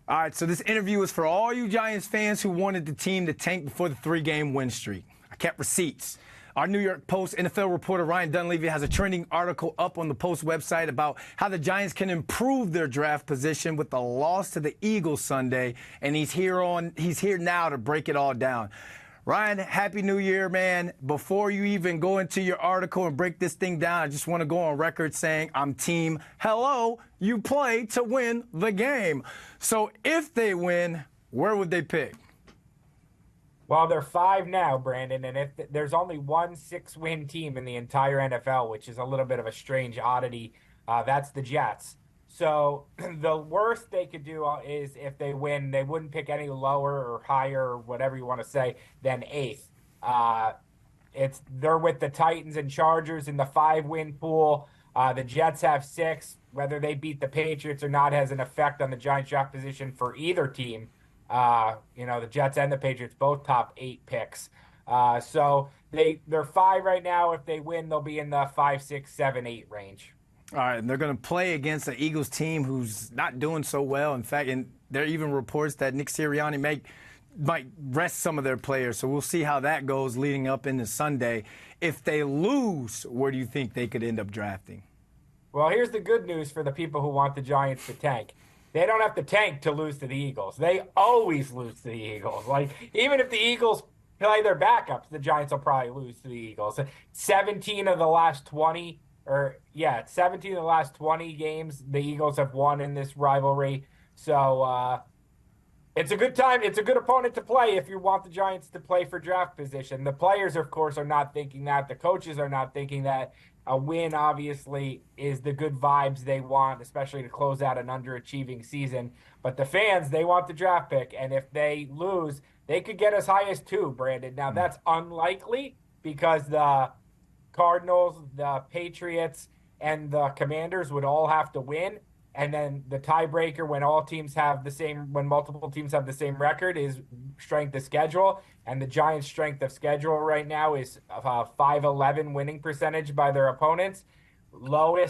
All right, so this interview is for all you Giants fans who wanted the team to tank before the 3-game win streak. I kept receipts. Our New York Post NFL reporter Ryan Dunleavy has a trending article up on the Post website about how the Giants can improve their draft position with the loss to the Eagles Sunday, and he's here now to break it all down. Ryan, Happy New Year, man. Before you even go into your article and break this thing down, I just want to go on record saying I'm team hello, you play to win the game. So if they win, where would they pick? Well, they're 5 now, Brandon, and if there's only one 6-win team in the entire NFL, which is a little bit of a strange oddity, that's the Jets. So the worst they could do is if they win, they wouldn't pick any lower or higher or whatever you want to say than 8th. They're with the Titans and Chargers in the 5-win pool. The Jets have 6. Whether they beat the Patriots or not has an effect on the Giants draft position for either team. The Jets and the Patriots both top 8 picks. So they're 5 right now. If they win, they'll be in the 5, 6, 7, 8 range. All right, and they're going to play against the Eagles team who's not doing so well. In fact, and there are even reports that Nick Sirianni might rest some of their players. So we'll see how that goes leading up into Sunday. If they lose, where do you think they could end up drafting? Well, here's the good news for the people who want the Giants to tank. They don't have to tank to lose to the Eagles. They always lose to the Eagles. Like, even if the Eagles play their backups, the Giants will probably lose to the Eagles. 17 of the last 20 games, the Eagles have won in this rivalry. So it's a good time. It's a good opponent to play if you want the Giants to play for draft position. The players, of course, are not thinking that. The coaches are not thinking that. A win, obviously, is the good vibes they want, especially to close out an underachieving season. But the fans, they want the draft pick. And if they lose, they could get as high as 2, Brandon. Now, that's unlikely because the Cardinals, the Patriots, and the Commanders would all have to win. And then the tiebreaker when multiple teams have the same record is strength of schedule. And the Giants' strength of schedule right now is 511 winning percentage by their opponents. Lower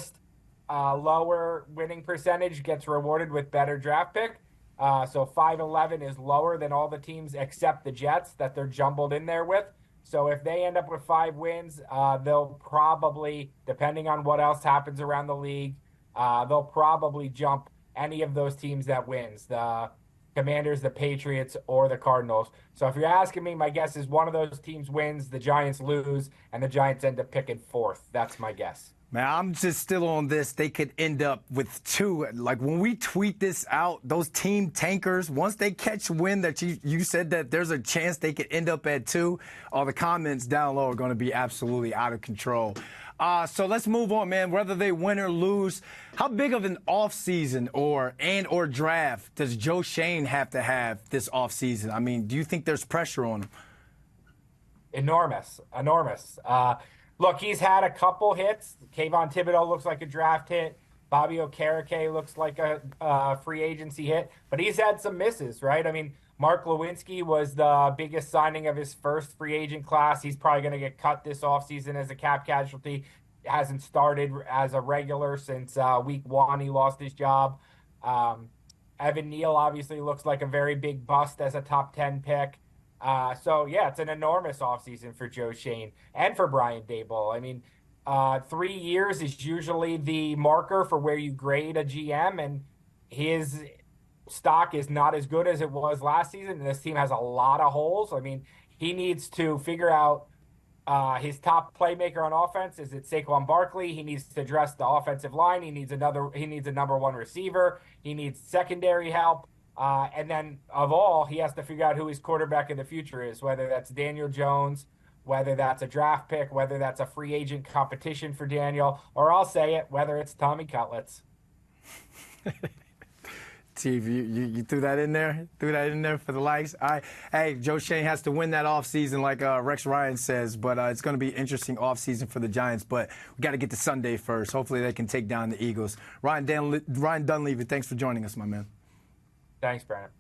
winning percentage gets rewarded with better draft pick. So 511 is lower than all the teams except the Jets that they're jumbled in there with. So if they end up with 5 wins, they'll probably, depending on what else happens around the league, they'll probably jump any of those teams that wins, the Commanders, the Patriots, or the Cardinals. So if you're asking me, my guess is one of those teams wins, the Giants lose, and the Giants end up picking 4th. That's my guess. Man, I'm just still on this. They could end up with 2. Like, when we tweet this out, those team tankers, once they catch wind that you said that there's a chance they could end up at 2, all the comments down low are going to be absolutely out of control. So let's move on, man. Whether they win or lose, how big of an offseason or draft does Joe Schoen have to have this offseason? I mean, do you think there's pressure on him? Enormous. Look, he's had a couple hits. Kayvon Thibodeau looks like a draft hit. Bobby Okereke looks like a free agency hit. But he's had some misses, right? I mean, Mark Lewinsky was the biggest signing of his first free agent class. He's probably going to get cut this offseason as a cap casualty. Hasn't started as a regular since week 1. He lost his job. Evan Neal obviously looks like a very big bust as a top 10 pick. It's an enormous offseason for Joe Schoen and for Brian Daboll. I mean, 3 years is usually the marker for where you grade a GM, and his stock is not as good as it was last season. And this team has a lot of holes. I mean, he needs to figure out his top playmaker on offense. Is it Saquon Barkley? He needs to address the offensive line. He needs a number 1 receiver. He needs secondary help. And then, of all, he has to figure out who his quarterback of the future is, whether that's Daniel Jones, whether that's a draft pick, whether that's a free agent competition for Daniel, or I'll say it, whether it's Tommy Cutlets. Steve, you threw that in there? Threw that in there for the likes? All right. Hey, Joe Schoen has to win that offseason like Rex Ryan says, but it's going to be an interesting offseason for the Giants. But we got to get to Sunday first. Hopefully they can take down the Eagles. Ryan Dunleavy, thanks for joining us, my man. Thanks, Brandon.